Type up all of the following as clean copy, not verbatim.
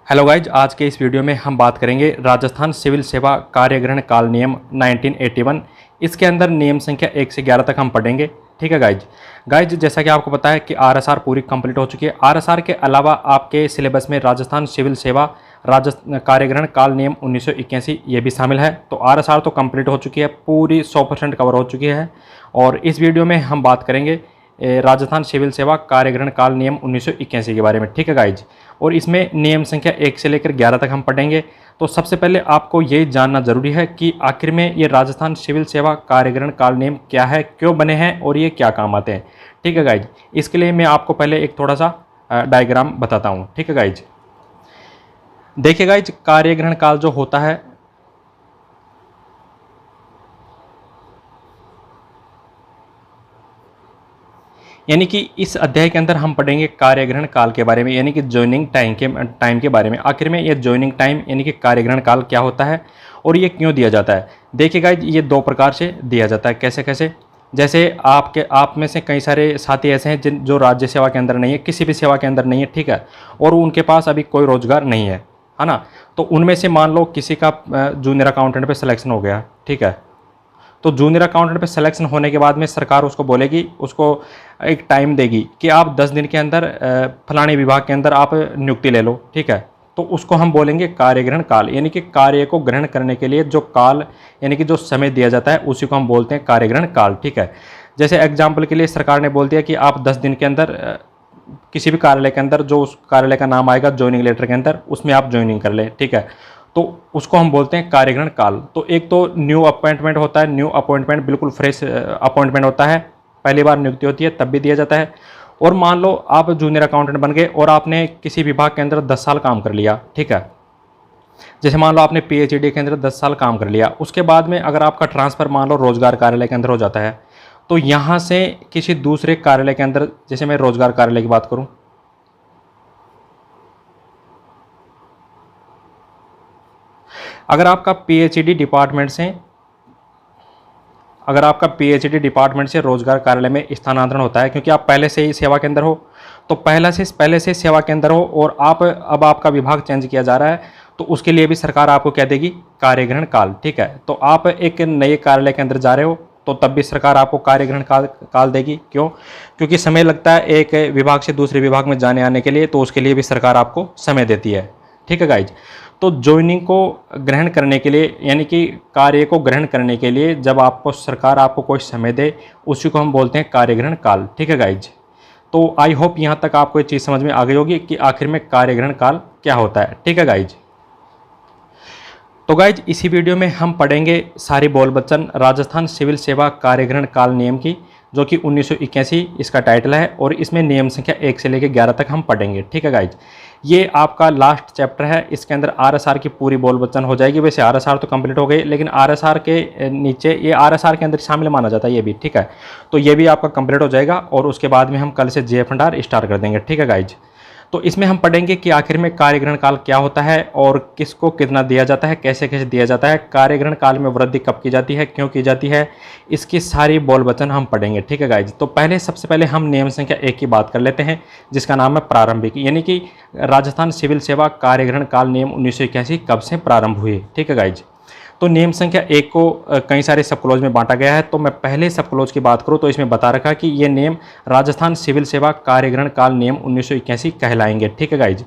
Hello guys, आज के इस वीडियो में हम बात करेंगे राजस्थान सिविल सेवा कार्यग्रहण काल नियम 1981। इसके अंदर नियम संख्या 1 से 11 तक हम पढ़ेंगे। ठीक है गाइज, जैसा कि आपको पता है कि आरएसआर पूरी कंप्लीट हो चुकी है। आरएसआर के अलावा आपके सिलेबस में राजस्थान सिविल सेवा राजस्थान कार्यग्रहण काल नियम 1981 ये भी शामिल है। तो आरएसआर तो कंप्लीट हो चुकी है, पूरी 100% कवर हो चुकी है। और इस वीडियो में हम बात करेंगे राजस्थान सिविल सेवा कार्यग्रहण काल नियम 1981 के बारे में। ठीक है गाइज, और इसमें नियम संख्या 1 से लेकर 11 तक हम पढ़ेंगे। तो सबसे पहले आपको ये जानना जरूरी है कि आखिर में ये राजस्थान सिविल सेवा कार्यग्रहण काल नियम क्या है, क्यों बने हैं और ये क्या काम आते हैं। ठीक है गाइज, इसके लिए मैं आपको पहले एक थोड़ा सा डायग्राम बताता हूँ। ठीक है गाइज, देखिए गाइज, कार्यग्रहण काल जो होता है यानी कि इस अध्याय के अंदर हम पढ़ेंगे कार्यग्रहण काल के बारे में, यानी कि ज्वाइनिंग टाइम के बारे में। आखिर में ये ज्वाइनिंग टाइम यानी कि कार्यग्रहण काल क्या होता है और ये क्यों दिया जाता है। देखिए गाइज, ये दो प्रकार से दिया जाता है। कैसे कैसे, जैसे आप में से कई सारे साथी ऐसे हैं जो राज्य सेवा के अंदर नहीं है, किसी भी सेवा के अंदर नहीं है। ठीक है, और उनके पास अभी कोई रोजगार नहीं है ना। तो उनमें से मान लो किसी का जूनियर अकाउंटेंट पे सिलेक्शन हो गया। ठीक है, तो जूनियर अकाउंटेंट पे सिलेक्शन होने के बाद में सरकार उसको बोलेगी, उसको एक टाइम देगी कि आप 10 दिन के अंदर फलाने विभाग के अंदर आप नियुक्ति ले लो। ठीक है, तो उसको हम बोलेंगे कार्यग्रहण काल, यानी कि कार्य को ग्रहण करने के लिए जो काल यानी कि जो समय दिया जाता है उसी को हम बोलते हैं कार्यग्रहण काल। ठीक है, जैसे एग्जाम्पल के लिए सरकार ने बोल दिया कि आप 10 दिन के अंदर किसी भी कार्यालय के अंदर जो उस कार्यालय का नाम आएगा ज्वाइनिंग लेटर के अंदर, उसमें आप ज्वाइनिंग कर लें। ठीक है, तो उसको हम बोलते हैं कार्यग्रहण काल। तो एक तो न्यू अपॉइंटमेंट होता है, न्यू अपॉइंटमेंट बिल्कुल फ्रेश अपॉइंटमेंट होता है, पहली बार नियुक्ति होती है तब भी दिया जाता है। और मान लो आप जूनियर अकाउंटेंट बन गए और आपने किसी विभाग के अंदर 10 साल काम कर लिया। ठीक है, जैसे मान लो आपने पीएचडी के अंदर 10 साल काम कर लिया, उसके बाद में अगर आपका ट्रांसफ़र मान लो रोजगार कार्यालय के अंदर हो जाता है, तो यहाँ से किसी दूसरे कार्यालय के अंदर, जैसे मैं रोजगार कार्यालय की बात करूँ, अगर आपका पीएचडी डिपार्टमेंट से रोजगार कार्यालय में स्थानांतरण होता है, क्योंकि आप पहले से ही सेवा के अंदर हो, तो पहले से सेवा के अंदर हो और अब आपका विभाग चेंज किया जा रहा है, तो उसके लिए भी सरकार आपको क्या देगी, कार्यग्रहण काल। ठीक है, तो आप एक नए कार्यालय के अंदर जा रहे हो तो तब भी सरकार आपको कार्यग्रहण काल देगी। क्यों? क्योंकि समय लगता है एक विभाग से दूसरे विभाग में जाने आने के लिए, तो उसके लिए भी सरकार आपको समय देती है। ठीक है गाइज, तो ज्वाइनिंग को ग्रहण करने के लिए यानी कि कार्य को ग्रहण करने के लिए जब आपको सरकार आपको कोई समय दे, उसी को हम बोलते हैं कार्यग्रहण काल। ठीक है गाइज, तो आई होप यहाँ तक आपको ये चीज़ समझ में आ गई होगी कि आखिर में कार्यग्रहण काल क्या होता है। ठीक है गाइज, तो गाइज इसी वीडियो में हम पढ़ेंगे सारी बोल बच्चन राजस्थान सिविल सेवा कार्यग्रहण काल नियम की, जो कि 1981 इसका टाइटल है, और इसमें नियम संख्या 1 से लेकर 11 तक हम पढ़ेंगे। ठीक है गाइज, ये आपका लास्ट चैप्टर है। इसके अंदर आरएसआर की पूरी बोल बच्चन हो जाएगी। वैसे आरएसआर तो कंप्लीट हो गई, लेकिन आरएसआर के नीचे ये आरएसआर के अंदर शामिल माना जाता है ये भी। ठीक है, तो ये भी आपका कंप्लीट हो जाएगा और उसके बाद में हम कल से जेएफ&आर स्टार्ट कर देंगे। ठीक है गाइज, तो इसमें हम पढ़ेंगे कि आखिर में कार्यग्रहण काल क्या होता है और किसको कितना दिया जाता है, कैसे कैसे दिया जाता है, कार्यग्रहण काल में वृद्धि कब की जाती है, क्यों की जाती है, इसकी सारी बोल वचन हम पढ़ेंगे। ठीक है गाइज, तो सबसे पहले हम नियम संख्या 1 की बात कर लेते हैं, जिसका नाम है प्रारंभिक, यानी कि राजस्थान सिविल सेवा कार्यग्रहण काल नियम 1981 कब से प्रारंभ हुए। ठीक है गाइज, तो नियम संख्या 1 को कई सारे सब क्लोज में बांटा गया है। तो मैं पहले सब क्लोज की बात करूं तो इसमें बता रखा कि ये नियम राजस्थान सिविल सेवा कार्यग्रहण काल नियम 1981 कहलाएंगे। ठीक है गाइज,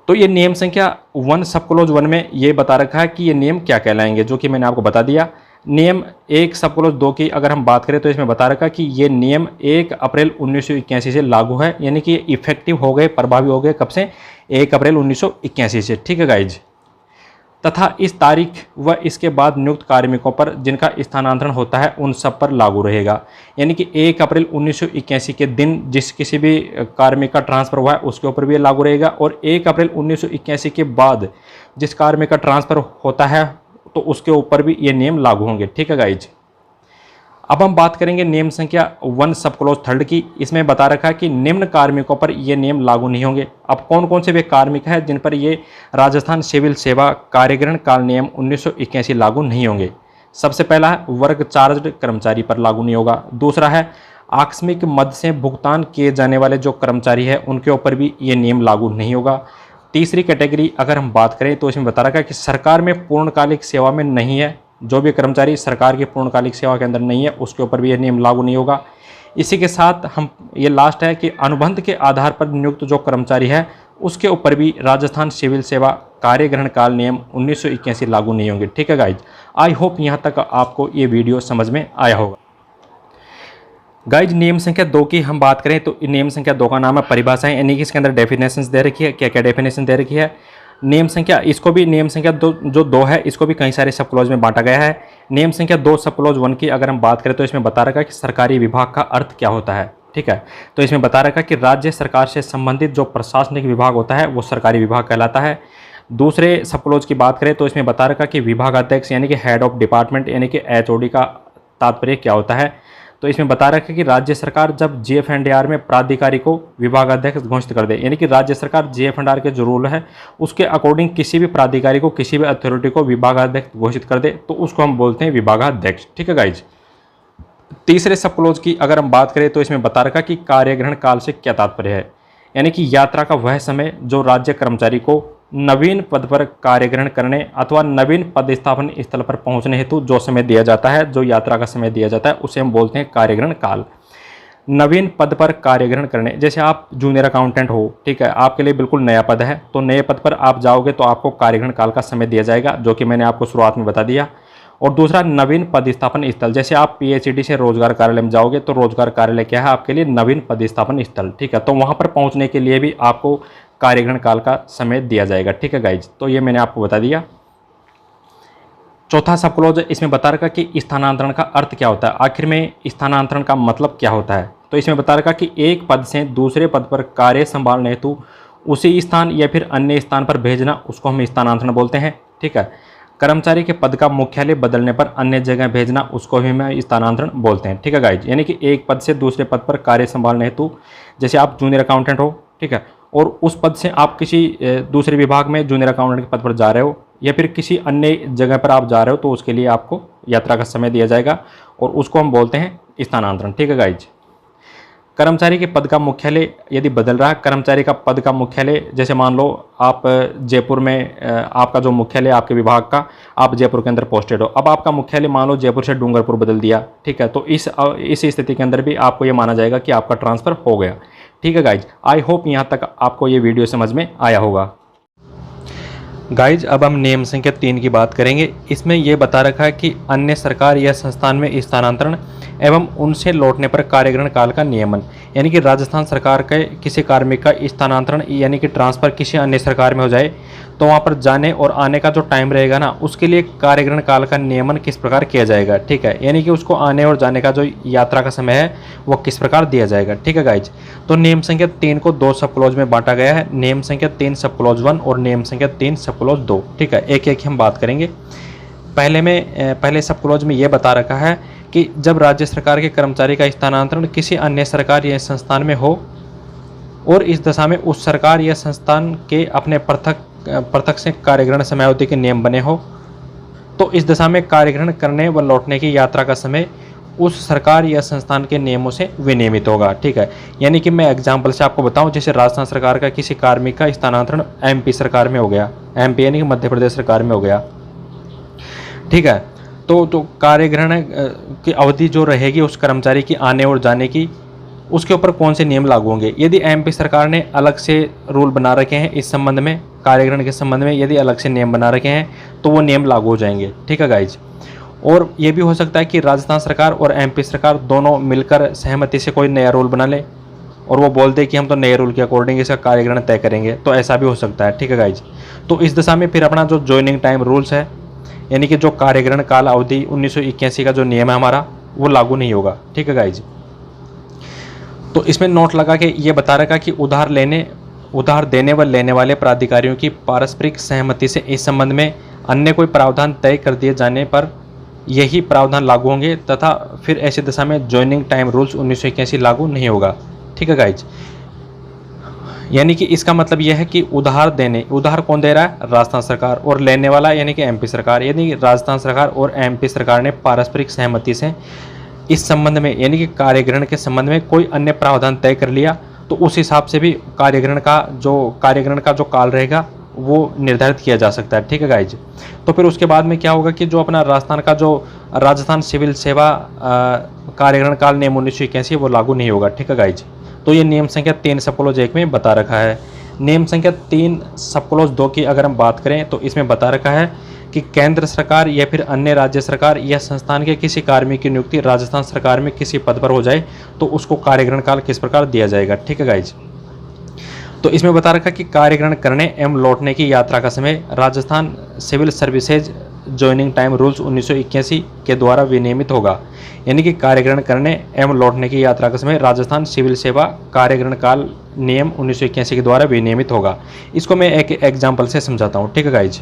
तो ये नियम संख्या 1 सब क्लोज 1 में ये बता रखा है कि ये नियम क्या कहलाएंगे, जो कि मैंने आपको बता दिया। नियम 1 सब क्लोज 2 की अगर हम बात करें तो इसमें बता रखा कि ये नियम 1 अप्रैल 1981 से लागू है, यानी कि इफेक्टिव हो गए, प्रभावी हो गए कब से, 1 अप्रैल 1981 से। ठीक है गाइज, तथा इस तारीख व इसके बाद नियुक्त कार्मिकों पर जिनका स्थानांतरण होता है उन सब पर लागू रहेगा। यानी कि 1 अप्रैल 1981 के दिन जिस किसी भी कार्मिक का ट्रांसफ़र हुआ है उसके ऊपर भी लागू रहेगा, और 1 अप्रैल 1981 के बाद जिस कार्मिक का ट्रांसफ़र होता है तो उसके ऊपर भी ये नियम लागू होंगे। ठीक है गाइज, अब हम बात करेंगे नियम संख्या 1 सब क्लोज 3 की। इसमें बता रखा है कि निम्न कार्मिकों पर ये नियम लागू नहीं होंगे। अब कौन कौन से वे कार्मिक हैं जिन पर ये राजस्थान सिविल सेवा कार्यग्रहण काल नियम 1981 लागू नहीं होंगे। सबसे पहला है वर्ग चार्ज कर्मचारी पर लागू नहीं होगा। दूसरा है आकस्मिक मद से भुगतान किए जाने वाले जो कर्मचारी है उनके ऊपर भी ये नियम लागू नहीं होगा। तीसरी कैटेगरी अगर हम बात करें तो इसमें बता रखा है कि सरकार में पूर्णकालिक सेवा में नहीं है, जो भी कर्मचारी सरकार की पूर्णकालिक सेवा के अंदर नहीं है उसके ऊपर भी यह नियम लागू नहीं होगा। इसी के साथ हम ये लास्ट है कि अनुबंध के आधार पर नियुक्त जो कर्मचारी है उसके ऊपर भी राजस्थान सिविल सेवा कार्यग्रहण काल नियम 1981 लागू नहीं होंगे। ठीक है गाइज, आई होप यहाँ तक आपको ये वीडियो समझ में आया होगा। गाइज नियम संख्या 2 की हम बात करें तो नियम संख्या 2 का नाम है परिभाषाएं, यानी कि इसके अंदर डेफिनेशंस दे रखी है, क्या क्या डेफिनेशन दे रखी है। नियम संख्या इसको भी नियम संख्या 2 जो 2 है इसको भी कई सारे सब क्लॉज में बांटा गया है। नियम संख्या 2 सब क्लॉज 1 की अगर हम बात करें तो इसमें बता रखा है कि सरकारी विभाग का अर्थ क्या होता है। ठीक है, तो इसमें बता रखा है कि राज्य सरकार से संबंधित जो प्रशासनिक विभाग होता है वो सरकारी विभाग कहलाता है। दूसरे सब क्लॉज की बात करें तो इसमें बता रखा कि विभागाध्यक्ष यानी कि हेड ऑफ डिपार्टमेंट यानी कि HOD का तात्पर्य क्या होता है। तो इसमें बता रखा है कि राज्य सरकार जब GF&R में प्राधिकारी को विभागाध्यक्ष घोषित कर दे, यानी कि राज्य सरकार GF&R के जो रूल है उसके अकॉर्डिंग किसी भी प्राधिकारी को, किसी भी अथॉरिटी को विभागाध्यक्ष घोषित कर दे तो उसको हम बोलते हैं विभागाध्यक्ष। ठीक है गाइज, तीसरे सब क्लॉज की अगर हम बात करें तो इसमें बता रखा कि कार्यग्रहण काल से क्या तात्पर्य है, यानी कि यात्रा का वह समय जो राज्य कर्मचारी को नवीन पद पर कार्यग्रहण करने अथवा नवीन पदस्थापन स्थल पर पहुंचने हेतु जो समय दिया जाता है, जो यात्रा का समय दिया जाता है उसे हम बोलते हैं कार्यग्रहण काल। नवीन पद पर कार्यग्रहण करने, जैसे आप जूनियर अकाउंटेंट हो, ठीक है, आपके लिए बिल्कुल नया पद है तो नए पद पर आप जाओगे तो आपको कार्यग्रहण काल का समय दिया जाएगा, जो कि मैंने आपको शुरुआत में बता दिया। और दूसरा नवीन पदस्थापन स्थल, जैसे आप PHED से रोजगार कार्यालय में जाओगे तो रोजगार कार्यालय क्या है आपके लिए नवीन पदस्थापन स्थल। ठीक है, तो वहाँ पर पहुँचने के लिए भी आपको कार्यग्रहण काल का समय दिया जाएगा। ठीक है गाइज, तो ये मैंने आपको बता दिया। चौथा सब क्लॉज इसमें बता रखा कि स्थानांतरण का अर्थ क्या होता है, आखिर में स्थानांतरण का मतलब क्या होता है। तो इसमें बता रखा कि एक पद से दूसरे पद पर कार्य संभालने हेतु उसी स्थान या फिर अन्य स्थान पर भेजना उसको हम स्थानांतरण बोलते हैं। ठीक है, कर्मचारी के पद का मुख्यालय बदलने पर अन्य जगह भेजना उसको भी हम स्थानांतरण बोलते हैं। ठीक है गाइज, यानी कि एक पद से दूसरे पद पर कार्य संभालने हेतु, जैसे आप जूनियर अकाउंटेंट हो, ठीक है, और उस पद से आप किसी दूसरे विभाग में जूनियर अकाउंटेंट के पद पर जा रहे हो या फिर किसी अन्य जगह पर आप जा रहे हो तो उसके लिए आपको यात्रा का समय दिया जाएगा और उसको हम बोलते हैं स्थानांतरण। ठीक है गाइज, कर्मचारी के पद का मुख्यालय यदि बदल रहा है, कर्मचारी का पद का मुख्यालय, जैसे मान लो आप जयपुर में आपका जो मुख्यालय आपके विभाग का, आप जयपुर के अंदर पोस्टेड हो, अब आपका मुख्यालय मान लो जयपुर से डूंगरपुर बदल दिया। ठीक है, तो इस स्थिति के अंदर भी आपको ये माना जाएगा कि आपका ट्रांसफ़र हो गया। ठीक है गाइज, आई होप यहाँ तक आपको ये वीडियो समझ में आया होगा। गाइज अब हम नियम संख्या 3 की बात करेंगे। इसमें यह बता रखा है कि अन्य सरकार या संस्थान में स्थानांतरण एवं उनसे लौटने पर कार्यग्रहण काल का नियमन, यानी कि राजस्थान सरकार के किसी कार्मिक का स्थानांतरण यानी कि ट्रांसफ़र किसी अन्य सरकार में हो जाए तो वहाँ पर जाने और आने का जो टाइम रहेगा ना उसके लिए कार्यग्रहण काल का नियमन किस प्रकार किया जाएगा। ठीक है, यानी कि उसको आने और जाने का जो यात्रा का समय है वो किस प्रकार दिया जाएगा। ठीक है गाइज, तो नियम संख्या 3 को 2 सब क्लॉज में बांटा गया है, नियम संख्या 3 सब क्लॉज 1 और नियम संख्या 3 सब क्लॉज 2। ठीक है, एक एक हम बात करेंगे। पहले सब क्लॉज में ये बता रखा है कि जब राज्य सरकार के कर्मचारी का स्थानांतरण किसी अन्य सरकार या संस्थान में हो और इस दशा में उस सरकार या संस्थान के अपने पृथक से कार्यग्रहण समयावधि के नियम बने हो तो इस दशा में कार्यग्रहण करने व लौटने की यात्रा का समय उस सरकार या संस्थान के नियमों से विनियमित होगा। ठीक है, यानी कि मैं एग्जांपल से आपको बताऊं, जैसे राजस्थान सरकार का किसी कार्मिक का स्थानांतरण MP सरकार में हो गया, MP यानी कि मध्य प्रदेश सरकार में हो गया। ठीक है, तो कार्यग्रहण की अवधि जो रहेगी उस कर्मचारी की आने और जाने की, उसके ऊपर कौन से नियम लागू होंगे। यदि MP सरकार ने अलग से रूल बना रखे हैं इस संबंध में, कार्यग्रहण के संबंध में यदि अलग से नियम बना रखे हैं तो वो नियम लागू हो जाएंगे। ठीक है गाइज, और ये भी हो सकता है कि राजस्थान सरकार और MP सरकार दोनों मिलकर सहमति से कोई नया रूल बना ले और वो बोल दे कि हम तो नए रूल के अकॉर्डिंग इसका कार्यग्रहण तय करेंगे, तो ऐसा भी हो सकता है। ठीक है गाइज, तो इस दशा में फिर अपना जो ज्वाइनिंग टाइम रूल्स है यानी कि जो कार्यग्रहण काल अवधि 1981 का जो नियम है हमारा वो लागू नहीं होगा। ठीक है गाइज, तो इसमें नोट लगा के ये बता रखा कि उधार देने व लेने वाले प्राधिकारियों की पारस्परिक सहमति से इस संबंध में अन्य कोई प्रावधान तय कर दिए जाने पर यही प्रावधान लागू होंगे तथा फिर ऐसी दशा में ज्वाइनिंग टाइम रूल्स 1981 लागू नहीं होगा। ठीक है गाइज, यानी कि इसका मतलब यह है कि उधार कौन दे रहा है, राजस्थान सरकार, और लेने वाला यानी कि MP सरकार, यानी कि राजस्थान सरकार और MP सरकार ने पारस्परिक सहमति से इस संबंध में यानी कि कार्यग्रहण के संबंध में कोई अन्य प्रावधान तय कर लिया तो उस हिसाब से भी कार्यग्रहण का जो काल रहेगा वो निर्धारित किया जा सकता है। ठीक है गाइज। तो फिर उसके बाद में क्या होगा कि जो अपना राजस्थान सिविल सेवा कार्यग्रहण काल नियम 1981 वो लागू नहीं होगा। ठीक है गाइज। तो ये नियम संख्या 3 सब क्लॉज 1 में बता रखा है। नियम संख्या 3 सब क्लॉज 2 की अगर हम बात करें तो इसमें बता रखा है कि केंद्र सरकार या फिर अन्य राज्य सरकार या संस्थान के किसी कार्मिक की नियुक्ति राजस्थान सरकार में किसी पद पर हो जाए तो उसको कार्यग्रहण काल किस प्रकार दिया जाएगा। ठीक है गाइज। तो इसमें बता रखा कि कार्यग्रहण करने एवं लौटने की यात्रा का समय Rajasthan civil services joining time rules 1981 के द्वारा विनियमित होगा। यानी कि कार्यग्रहण करने एवं लौटने की यात्रा का समय राजस्थान सिविल सेवा कार्यग्रहण काल नियम 1981 के द्वारा विनियमित होगा। इसको मैं एक एग्जाम्पल से समझाता हूँ। ठीक है गाइज।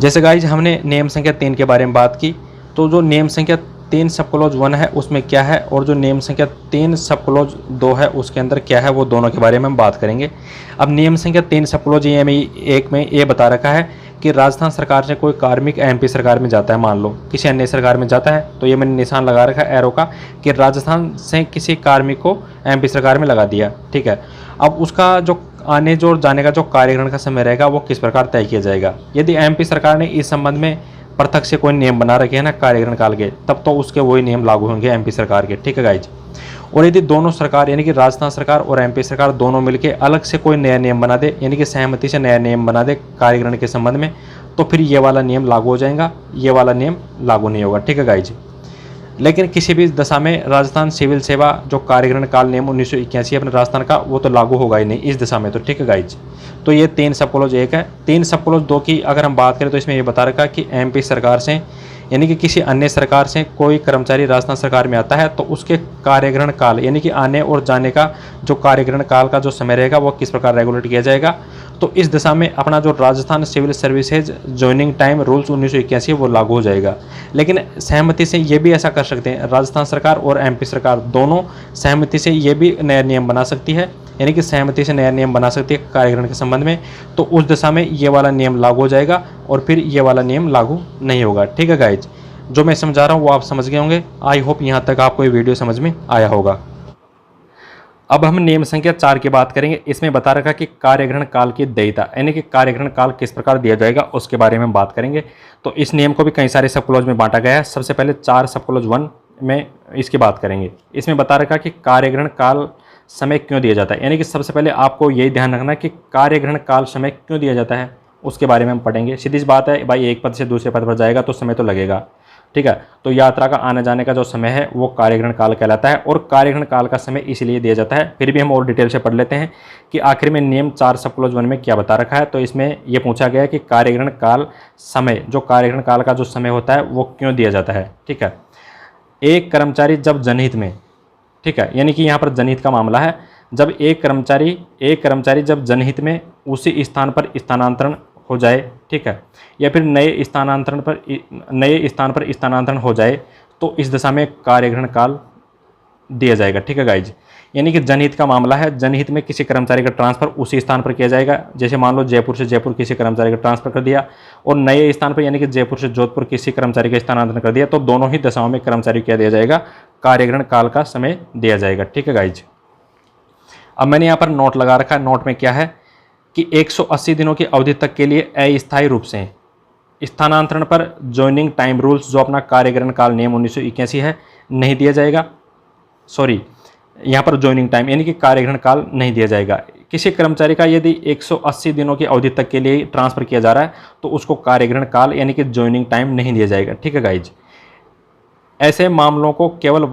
जैसे गाइज हमने नियम संख्या 3 के बारे में बात की, तो जो नियम संख्या 3 सब क्लॉज 1 है उसमें क्या है और जो नियम संख्या 3 सब क्लॉज 2 है उसके अंदर क्या है, वो दोनों के बारे में हम बात करेंगे। अब नियम संख्या 3 सब क्लॉज 1 में ये बता रखा है कि राजस्थान सरकार से कोई कार्मिक एमपी सरकार में जाता है, मान लो किसी अन्य सरकार में जाता है, तो ये मैंने निशान लगा रखा है एरो का कि राजस्थान से किसी कार्मिक को एमपी सरकार में लगा दिया। ठीक है। अब उसका जो आने जो जाने का जो कार्यग्रहण का समय रहेगा वो किस प्रकार तय किया जाएगा। यदि एमपी सरकार ने इस संबंध में पृथक से कोई नियम बना रखे हैं ना कार्यग्रहण काल के, तब तो उसके वही नियम लागू होंगे एमपी सरकार के। ठीक है गाइज। और यदि दोनों सरकार यानी कि राजस्थान सरकार और एमपी सरकार दोनों मिलकर अलग से कोई नया नियम बना दे, यानी कि सहमति से नया नियम बना दे कार्यग्रहण के संबंध में, तो फिर ये वाला नियम लागू हो जाएगा, ये वाला नियम लागू नहीं होगा। ठीक है गाइज। लेकिन किसी भी दशा में राजस्थान सिविल सेवा जो कार्यग्रहण काल नियम 1981 अपने राजस्थान का, वो तो लागू होगा ही नहीं इस दशा में। तो ठीक है गाइज। तो ये 3 सब क्लॉज 1 है। 3 सब क्लॉज 2 की अगर हम बात करें तो इसमें ये बता रखा कि एमपी सरकार से यानी कि किसी अन्य सरकार से कोई कर्मचारी राजस्थान सरकार में आता है तो उसके कार्यग्रहण काल यानी कि आने और जाने का जो कार्यग्रहण काल का जो समय रहेगा वो किस प्रकार रेगुलेट किया जाएगा। तो इस दिशा में अपना जो Rajasthan civil services joining time rules 1981 वो लागू हो जाएगा। लेकिन सहमति से ये भी ऐसा कर सकते हैं, राजस्थान सरकार और एमपी सरकार दोनों सहमति से ये भी नया नियम बना सकती है, यानी कि सहमति से नया नियम बना सकती है कार्यग्रहण के संबंध में। तो उस दिशा में ये वाला नियम लागू हो जाएगा और फिर ये वाला नियम लागू नहीं होगा। ठीक है गाइज। जो मैं समझा रहा हूँ वो आप समझ गए होंगे। आई होप यहाँ तक आपको ये वीडियो समझ में आया होगा। अब हम नियम संख्या 4 की बात करेंगे। इसमें बता रखा कि कार्यग्रहण काल की देयता यानी कि कार्यग्रहण काल किस प्रकार दिया जाएगा उसके बारे में बात करेंगे। तो इस नियम को भी कई सारे सब क्लॉज में बांटा गया है। सबसे पहले 4 सब क्लॉज 1 में इसकी बात करेंगे। इसमें बता रखा कि कार्यग्रहण काल समय क्यों दिया जाता है, यानी कि सबसे पहले आपको यही ध्यान रखना कि कार्यग्रहण काल समय क्यों दिया जाता है उसके बारे में हम पढ़ेंगे। सीधी सी बात है भाई, एक पद से दूसरे पद पर जाएगा तो समय तो लगेगा। ठीक है। तो यात्रा का आने जाने का जो समय है वो कार्यग्रहण काल कहलाता है और कार्यग्रहण काल का समय इसलिए दिया जाता है। फिर भी हम और डिटेल से पढ़ लेते हैं कि आखिर में नियम 4 सब क्लॉज 1 में क्या बता रखा है। तो इसमें यह पूछा गया है कि कार्यग्रहण काल समय जो कार्यग्रहण काल का जो समय होता है वो क्यों दिया जाता है। ठीक है। एक कर्मचारी जब जनहित में, ठीक है, यानी कि यहाँ पर जनहित का मामला है, जब एक कर्मचारी जब जनहित में उसी स्थान पर स्थानांतरण हो जाए, ठीक है, या फिर नए स्थान पर स्थानांतरण हो जाए तो इस दशा में कार्यग्रहण काल दिया जाएगा। ठीक है गाइज। यानी कि जनहित का मामला है, जनहित में किसी कर्मचारी का ट्रांसफर उसी स्थान पर किया जाएगा। जैसे मान लो जयपुर से जयपुर किसी कर्मचारी का ट्रांसफर कर दिया और नए स्थान पर यानी कि जयपुर से जोधपुर किसी कर्मचारी का स्थानांतरण कर दिया, तो दोनों ही दशाओं में कर्मचारी क्या दिया जाएगा, कार्यग्रहण काल का समय दिया जाएगा। ठीक है गाइज। अब मैंने यहाँ पर नोट लगा रखा है। नोट में क्या है कि 180 दिनों की अवधि तक के लिए अस्थायी रूप से स्थानांतरण पर ज्वाइनिंग टाइम रूल्स जो अपना कार्यग्रहण काल नियम 1981 है नहीं दिया जाएगा। सॉरी, यहाँ पर ज्वाइनिंग टाइम यानी कि कार्यग्रहण काल नहीं दिया जाएगा। किसी कर्मचारी का यदि 180 दिनों की अवधि तक के लिए ट्रांसफर किया जा रहा है तो उसको कार्यग्रहण काल यानी कि ज्वाइनिंग टाइम नहीं दिया जाएगा। ठीक है गाइज। ऐसे मामलों में केवल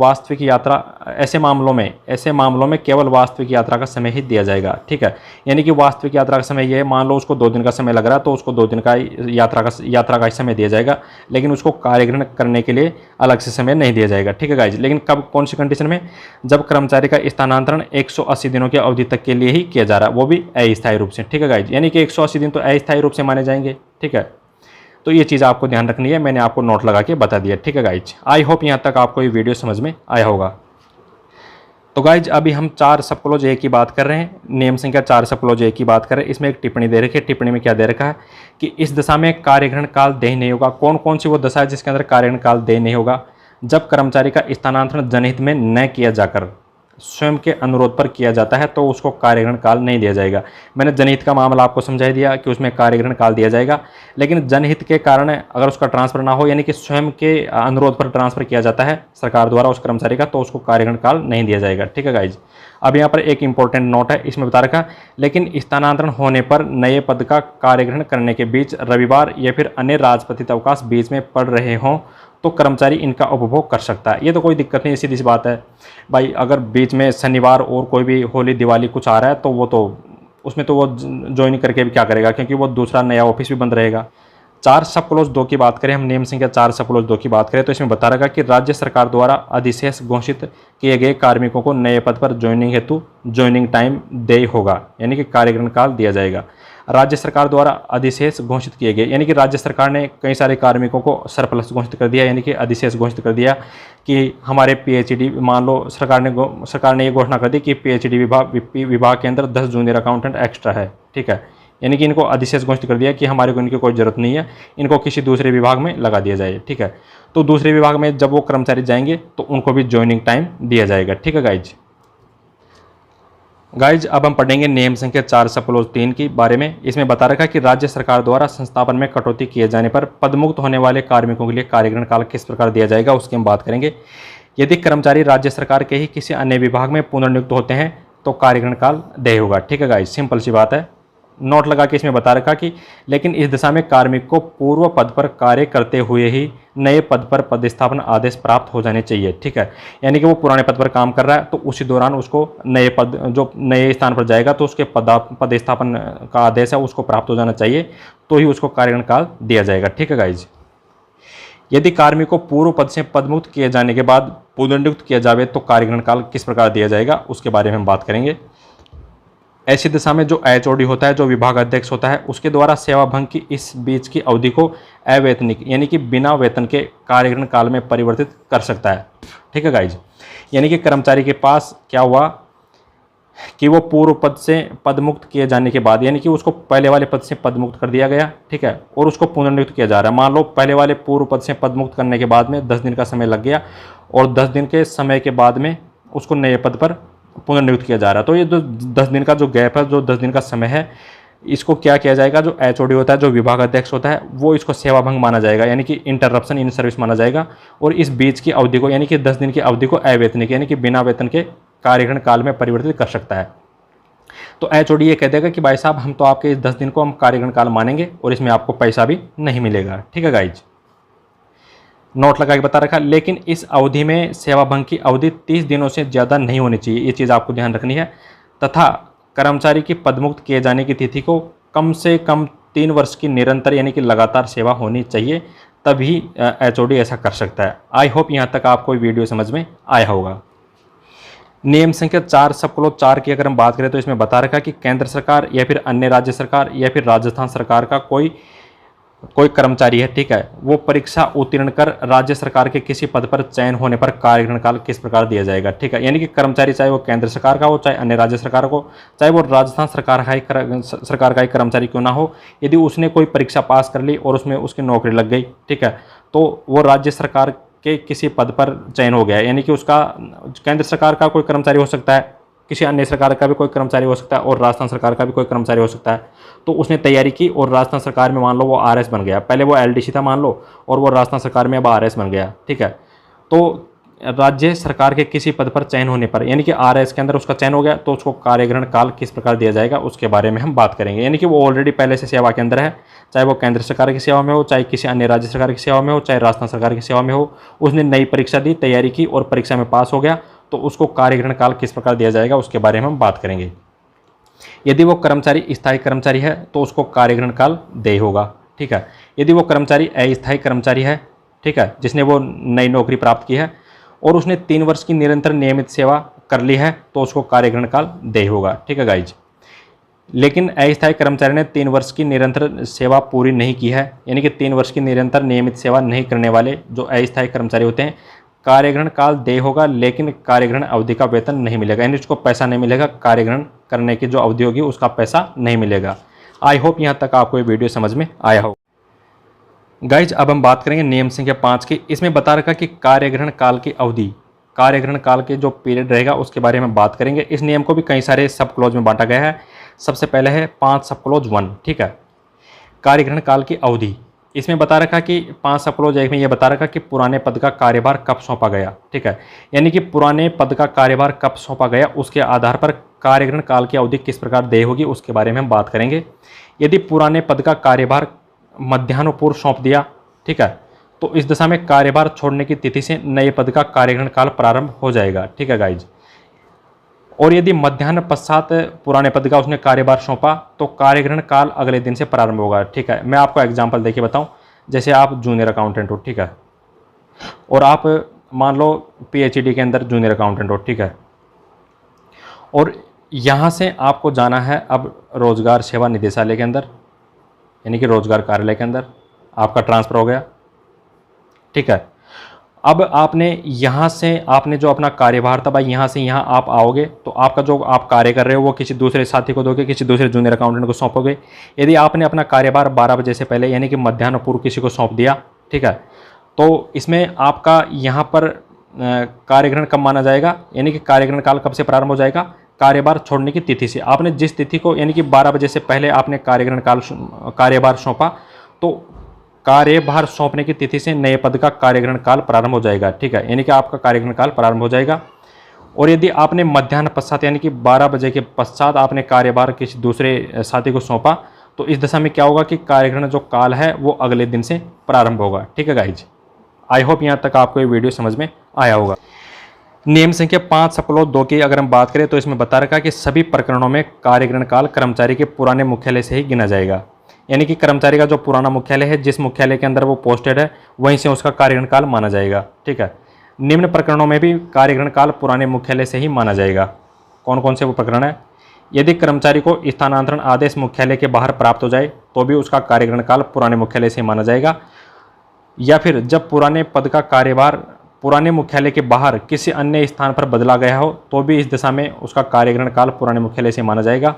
वास्तविक यात्रा का समय ही दिया जाएगा। ठीक है। यानी कि वास्तविक यात्रा का समय ये है, मान लो उसको 2 दिन का समय लग रहा है तो उसको 2 दिन का यात्रा का समय दिया जाएगा, लेकिन उसको कार्यग्रहण करने के लिए अलग से समय नहीं दिया जाएगा। ठीक है गाइज। लेकिन कब, कौन सी कंडीशन में, जब कर्मचारी का स्थानांतरण 180 दिनों की अवधि तक के लिए ही किया जा रहा है, वो भी अस्थायी रूप से। ठीक है गाइज। यानी कि 180 दिन तो अस्थायी रूप से माने जाएंगे। ठीक है। तो ये चीज़ आपको ध्यान रखनी है, मैंने आपको नोट लगा के बता दिया। ठीक है गाइज। आई होप यहाँ तक आपको ये वीडियो समझ में आया होगा। तो गाइज अभी हम 4 सब क्लॉज 1 की बात कर रहे हैं, नियम संख्या 4 सब क्लॉज 1 की बात कर रहे हैं। इसमें एक टिप्पणी दे रखी है। टिप्पणी में क्या दे रखा है कि इस दशा में कार्यग्रहण काल देय नहीं होगा। कौन कौन सी वो दशा है जिसके अंदर कार्यग्रहण काल देय नहीं होगा? जब कर्मचारी का स्थानांतरण जनहित में न किया जाकर स्वयं के अनुरोध पर किया जाता है तो उसको कार्यग्रहण काल नहीं दिया जाएगा। मैंने जनहित का मामला आपको समझा दिया कि उसमें कार्यग्रहण काल दिया जाएगा, लेकिन जनहित के कारण अगर उसका ट्रांसफर ना हो, यानी कि स्वयं के अनुरोध पर ट्रांसफर किया जाता है सरकार द्वारा उस कर्मचारी का, तो उसको कार्यग्रहण काल नहीं दिया जाएगा। ठीक है गाइज। अब यहाँ पर एक इंपॉर्टेंट नोट है, इसमें बता रखा, लेकिन स्थानांतरण होने पर नए पद का कार्यग्रहण करने के बीच रविवार या फिर अन्य राजपत्रित अवकाश बीच में पड़ रहे हों तो कर्मचारी इनका उपभोग कर सकता है। ये तो कोई दिक्कत नहीं, सीधी सी बात है भाई। अगर बीच में शनिवार और कोई भी होली दिवाली कुछ आ रहा है तो वो तो उसमें तो वो ज्वाइन करके भी क्या करेगा, क्योंकि वो दूसरा नया ऑफिस भी बंद रहेगा। 4 सब क्लोज 2 की बात करें, हम नियम संख्या 4 सब क्लोज 2 की बात करें तो इसमें बता रखा कि राज्य सरकार द्वारा अधिशेष घोषित किए गए कार्मिकों को नए पद पर ज्वाइनिंग हेतु ज्वाइनिंग टाइम देय होगा, यानी कि कार्यग्रहण काल दिया जाएगा। राज्य सरकार द्वारा अधिशेष घोषित किए गए, यानी कि राज्य सरकार ने कई सारे कार्मिकों को सरप्लस घोषित कर दिया, यानी कि अधिशेष घोषित कर दिया कि हमारे पीएचडी, मान लो सरकार ने ये घोषणा कर दी कि पीएचडी विभाग के अंदर 10 जूनियर अकाउंटेंट एक्स्ट्रा है। ठीक है, यानी कि इनको अधिशेष घोषित कर दिया कि हमारे को इनकी कोई ज़रूरत नहीं है, इनको किसी दूसरे विभाग में लगा दिया जाए। ठीक है, तो दूसरे विभाग में जब वो कर्मचारी जाएंगे तो उनको भी ज्वाइनिंग टाइम दिया जाएगा। ठीक है गाइज, अब हम पढ़ेंगे नियम संख्या 4 सब क्लोज 3 के बारे में। इसमें बता रखा कि राज्य सरकार द्वारा संस्थापन में कटौती किए जाने पर पदमुक्त होने वाले कार्मिकों के लिए कार्यग्रहण काल किस प्रकार दिया जाएगा उसकी हम बात करेंगे। यदि कर्मचारी राज्य सरकार के ही किसी अन्य विभाग में पुनर्नियुक्त होते हैं तो कार्यग्रहण काल देय होगा। ठीक है गाइज, सिंपल सी बात है। नोट लगा के इसमें बता रखा कि लेकिन इस दिशा में कार्मिक को पूर्व पद पर कार्य करते हुए ही नए पद पर पदस्थापना आदेश प्राप्त हो जाने चाहिए। ठीक है, यानी कि वो पुराने पद पर काम कर रहा है तो उसी दौरान उसको नए पद, जो नए स्थान पर जाएगा तो उसके पदस्थापन का आदेश है उसको प्राप्त हो जाना चाहिए, तो ही उसको कार्यग्रहण काल दिया जाएगा। ठीक है गाइज। यदि कार्मिक को पूर्व पद से पदमुक्त किए जाने के बाद पुनर्नियुक्त किया जाए तो कार्यग्रहण काल किस प्रकार दिया जाएगा उसके बारे में हम बात करेंगे। ऐसी दशा में जो एचओडी होता है, जो विभाग अध्यक्ष होता है, उसके द्वारा सेवा भंग की इस बीच की अवधि को अवैतनिक, यानी कि बिना वेतन के कार्यग्रहण काल में परिवर्तित कर सकता है। ठीक है गाइज, यानी कि कर्मचारी के पास क्या हुआ कि वो पूर्व पद से पदमुक्त किए जाने के बाद, यानी कि उसको पहले वाले पद से पदमुक्त कर दिया गया, ठीक है, और उसको पुनर्नियुक्त किया जा रहा है। मान लो पहले वाले पूर्व पद से पदमुक्त करने के बाद में 10 दिन का समय लग गया और 10 दिन के समय के बाद में उसको नए पद पर पुनर्नियुक्त किया जा रहा है, तो ये जो 10 दिन का जो गैप है, जो 10 दिन का समय है, इसको क्या किया जाएगा, जो एचओडी होता है, जो विभाग अध्यक्ष होता है, वो इसको सेवा भंग माना जाएगा, यानी कि इंटरप्शन इन सर्विस माना जाएगा, और इस बीच की अवधि को, यानी कि 10 दिन की अवधि को अवैतनिक, यानी कि बिना वेतन के कार्यग्रहण काल में परिवर्तित कर सकता है। तो एचओडी ये कह देगा कि भाई साहब हम तो आपके इस 10 दिन को हम कार्यग्रहण काल मानेंगे और इसमें आपको पैसा भी नहीं मिलेगा। ठीक है गाइज, नोट लगा के बता रखा, लेकिन इस अवधि में सेवा भंग की अवधि 30 दिनों से ज़्यादा नहीं होनी चाहिए, ये चीज़ आपको ध्यान रखनी है, तथा कर्मचारी की पदमुक्त किए जाने की तिथि को कम से कम 3 वर्ष की निरंतर, यानी कि लगातार सेवा होनी चाहिए, तभी एचओडी ऐसा कर सकता है। आई होप यहाँ तक आपको वीडियो समझ में आया होगा। नियम संख्या 4 सब क्लोज 4 की अगर हम बात करें तो इसमें बता रखा कि केंद्र सरकार या फिर अन्य राज्य सरकार या फिर राजस्थान सरकार का कोई कर्मचारी है, ठीक है, वो परीक्षा उत्तीर्ण कर राज्य सरकार के किसी पद पर चयन होने पर कार्यग्रहण काल किस प्रकार दिया जाएगा। ठीक है, यानी कि कर्मचारी चाहे वो केंद्र सरकार का हो, चाहे अन्य राज्य सरकार को, चाहे वो राजस्थान सरकार का ही कर्मचारी क्यों ना हो, यदि उसने कोई परीक्षा पास कर ली और उसमें उसकी नौकरी लग गई, ठीक है, तो वो राज्य सरकार के किसी पद पर चयन हो गया, यानी कि उसका केंद्र सरकार का कोई कर्मचारी हो सकता है, किसी अन्य सरकार का भी कोई कर्मचारी हो सकता है, और राजस्थान सरकार का भी कोई कर्मचारी हो सकता है। तो उसने तैयारी की और राजस्थान सरकार में मान लो वो आरएस बन गया, पहले वो एलडीसी था मान लो, और वो राजस्थान सरकार में अब आरएस बन गया। ठीक है, तो राज्य सरकार के किसी पद पर चयन होने पर, यानी कि आरएस के अंदर उसका चयन हो गया, तो उसको कार्यग्रहण काल किस प्रकार दिया जाएगा उसके बारे में हम बात करेंगे। यानी कि वो ऑलरेडी पहले से सेवा के अंदर है, चाहे वो केंद्र सरकार की सेवा में हो, चाहे किसी अन्य राज्य सरकार की सेवा में हो, चाहे राजस्थान सरकार की सेवा में हो, उसने नई परीक्षा दी, तैयारी की और परीक्षा में पास हो गया, तो उसको कार्यग्रहण काल किस प्रकार दिया जाएगा उसके बारे में हम बात करेंगे। यदि वो कर्मचारी स्थायी कर्मचारी है तो उसको कार्यग्रहण काल देय होगा। ठीक है, यदि वो कर्मचारी अस्थायी कर्मचारी है, ठीक है, जिसने वो नई नौकरी प्राप्त की है और उसने 3 वर्ष की निरंतर नियमित सेवा कर ली है, तो उसको कार्यग्रहण काल देय होगा। ठीक है गाइज, लेकिन अस्थायी कर्मचारी ने 3 वर्ष की निरंतर सेवा पूरी नहीं की है, यानी कि 3 वर्ष की निरंतर नियमित सेवा नहीं करने वाले जो अस्थायी कर्मचारी होते हैं, कार्यग्रहण काल देय होगा, लेकिन कार्यग्रहण अवधि का वेतन नहीं मिलेगा, यानी उसको पैसा नहीं मिलेगा, कार्यग्रहण करने की जो अवधि होगी उसका पैसा नहीं मिलेगा। आई होप यहाँ तक आपको ये वीडियो समझ में आया हो। गाइज, अब हम बात करेंगे नियम संख्या 5 की। इसमें बता रखा कि कार्यग्रहण काल की अवधि कार्यग्रहण काल के जो पीरियड रहेगा उसके बारे में बात करेंगे। इस नियम को भी कई सारे सब क्लोज में बांटा गया है। सबसे पहले है 5 सब क्लोज 1, ठीक है, कार्यग्रहण काल की अवधि। इसमें बता रखा कि 5 सब क्लोज 1 में यह बता रखा कि पुराने पद का कार्यभार कब सौंपा गया, ठीक है, यानी कि पुराने पद का कार्यभार कब सौंपा गया उसके आधार पर कार्यग्रहण काल की अवधि किस प्रकार देय होगी उसके बारे में हम बात करेंगे। यदि पुराने पद का कार्यभार मध्याह्न पूर्व सौंप दिया, ठीक है, तो इस दशा में कार्यभार छोड़ने की तिथि से नए पद का कार्यग्रहण काल प्रारंभ हो जाएगा, ठीक है गाइज। और यदि मध्याह्न पश्चात पुराने पद का उसने कार्यभार सौंपा तो कार्यग्रहण काल अगले दिन से प्रारंभ होगा, ठीक है। मैं आपको एग्जांपल देके बताऊं, जैसे आप जूनियर अकाउंटेंट हो, ठीक है, और आप मान लो पीएचडी के अंदर जूनियर अकाउंटेंट हो, ठीक है, और यहाँ से आपको जाना है अब रोजगार सेवा निदेशालय के अंदर, यानी कि रोजगार कार्यालय के अंदर आपका ट्रांसफ़र हो गया, ठीक है। अब आपने यहाँ से आपने जो अपना कार्यभार था भाई, यहाँ से यहाँ आप आओगे तो आपका जो आप कार्य कर रहे हो वो किसी दूसरे साथी को दोगे, किसी दूसरे जूनियर अकाउंटेंट को सौंपोगे। यदि आपने अपना कार्यभार 12 बजे से पहले यानी कि मध्याह्न पूर्व किसी को सौंप दिया, ठीक है, तो इसमें आपका यहाँ पर कार्यग्रहण कब माना जाएगा, यानी कि कार्यग्रहण काल कब से प्रारंभ हो जाएगा, कार्यभार छोड़ने की तिथि से। आपने जिस तिथि को यानी कि 12 बजे से पहले आपने कार्यभार सौंपा तो कार्यभार सौंपने की तिथि से नए पद का कार्यग्रहण काल प्रारंभ हो जाएगा, ठीक है, यानी कि आपका कार्यग्रहण काल प्रारंभ हो जाएगा। और यदि आपने मध्याह्न पश्चात यानी कि 12 बजे के पश्चात आपने कार्यभार किसी दूसरे साथी को सौंपा तो इस दशा में क्या होगा कि कार्यग्रहण जो काल है वो अगले दिन से प्रारंभ होगा, ठीक है गाइज। आई होप यहाँ तक आपको ये वीडियो समझ में आया होगा। नियम संख्या 5 सब क्लोज 2 की अगर हम बात करें तो इसमें बता रखा कि सभी प्रकरणों में कार्यग्रहण काल कर्मचारी के पुराने मुख्यालय से ही गिना जाएगा, यानी कि कर्मचारी का जो पुराना मुख्यालय है, जिस मुख्यालय के अंदर वो पोस्टेड है, वहीं से उसका कार्यग्रहण काल माना जाएगा, ठीक है। निम्न प्रकरणों में भी कार्यग्रहण काल पुराने मुख्यालय से ही माना जाएगा। कौन कौन से वो प्रकरण है? यदि कर्मचारी को स्थानांतरण आदेश मुख्यालय के बाहर प्राप्त हो जाए तो भी उसका कार्यग्रहण काल पुराने मुख्यालय से माना जाएगा, या फिर जब पुराने पद का कार्यभार पुराने मुख्यालय के बाहर किसी अन्य स्थान पर बदला गया हो तो भी इस दशा में उसका कार्यग्रहण काल पुराने मुख्यालय से माना जाएगा।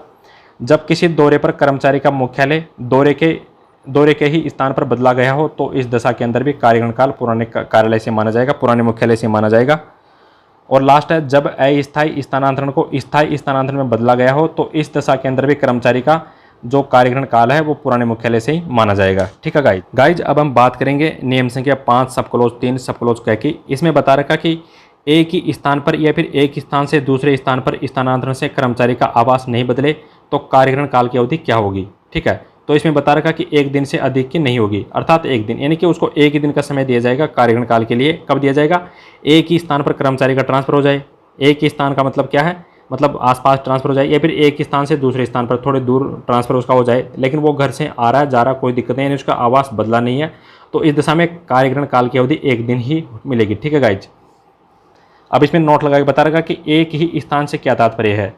जब किसी दौरे पर कर्मचारी का मुख्यालय दौरे के ही स्थान पर बदला गया हो तो इस दशा के अंदर भी कार्यग्रहण काल पुराने कार्यालय से माना जाएगा, पुराने मुख्यालय से माना जाएगा। और लास्ट है, जब अस्थायी स्थानांतरण को स्थायी स्थानांतरण में बदला गया हो तो इस दशा के अंदर भी कर्मचारी का जो कार्यग्रहण काल है वो पुराने मुख्यालय से ही माना जाएगा, ठीक है गाइज। अब हम बात करेंगे नियम संख्या 5 सब क्लोज 3 सब क्लोज क की। इसमें बता रखा कि एक ही स्थान पर या फिर एक स्थान से दूसरे स्थान पर स्थानांतरण से कर्मचारी का आवास नहीं बदले तो कार्यग्रहण काल की अवधि क्या होगी, ठीक है। तो इसमें बता रखा कि 1 दिन से अधिक की नहीं होगी, अर्थात 1 दिन, यानी कि उसको 1 ही दिन का समय दिया जाएगा कार्यग्रहण काल के लिए। कब दिया जाएगा? एक ही स्थान पर कर्मचारी का ट्रांसफर हो जाए। एक ही स्थान का मतलब क्या है, मतलब आसपास ट्रांसफर हो जाए, या फिर एक स्थान से दूसरे स्थान पर थोड़े दूर ट्रांसफर उसका हो जाए, लेकिन वो घर से आ रहा है जा रहा, कोई दिक्कत नहीं, यानी उसका आवास बदला नहीं है, तो इस दशा में कार्यग्रहण काल की अवधि 1 दिन ही मिलेगी, ठीक है गाइज। अब इसमें नोट लगा के बता रखा कि एक ही स्थान से क्या तात्पर्य है,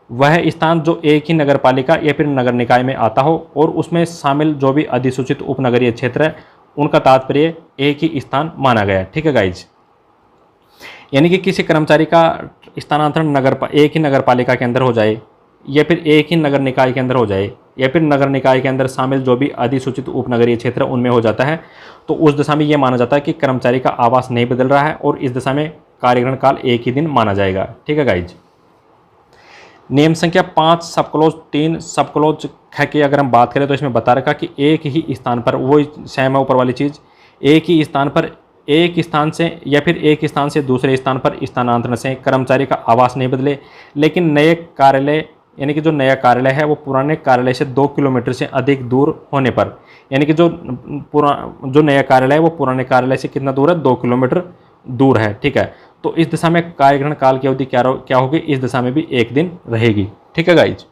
वह स्थान जो एक ही नगर पालिका या फिर नगर निकाय में आता हो और उसमें शामिल जो भी अधिसूचित उपनगरीय क्षेत्र है उनका तात्पर्य एक ही स्थान माना गया, ठीक है गाइज। यानी कि किसी कर्मचारी का स्थानांतरण एक ही नगर पालिका के अंदर हो जाए या फिर एक ही नगर निकाय के अंदर हो जाए या फिर नगर निकाय के अंदर शामिल जो भी अधिसूचित उपनगरीय क्षेत्र उनमें हो जाता है तो उस दशा में यह माना जाता है कि कर्मचारी का आवास नहीं बदल रहा है और इस दशा में कार्यग्रहण काल 1 ही दिन माना जाएगा, ठीक है गाइज। नियम संख्या 5 सब क्लोज 3 सब क्लोज ख की अगर हम बात करें तो इसमें बता रखा कि एक ही स्थान पर, वो सेम है ऊपर वाली चीज़, एक ही स्थान पर एक स्थान से या फिर एक स्थान से दूसरे स्थान पर स्थानांतरण से कर्मचारी का आवास नहीं बदले, लेकिन नए कार्यालय यानी कि जो नया कार्यालय है वो पुराने कार्यालय से 2 किलोमीटर से अधिक दूर होने पर, यानी कि जो नया कार्यालय है वो पुराने कार्यालय से कितना दूर है, 2 किलोमीटर दूर है, ठीक है। तो इस दशा में कार्यग्रहण काल की अवधि क्या होगी, इस दशा में भी 1 दिन रहेगी, ठीक है गाइज।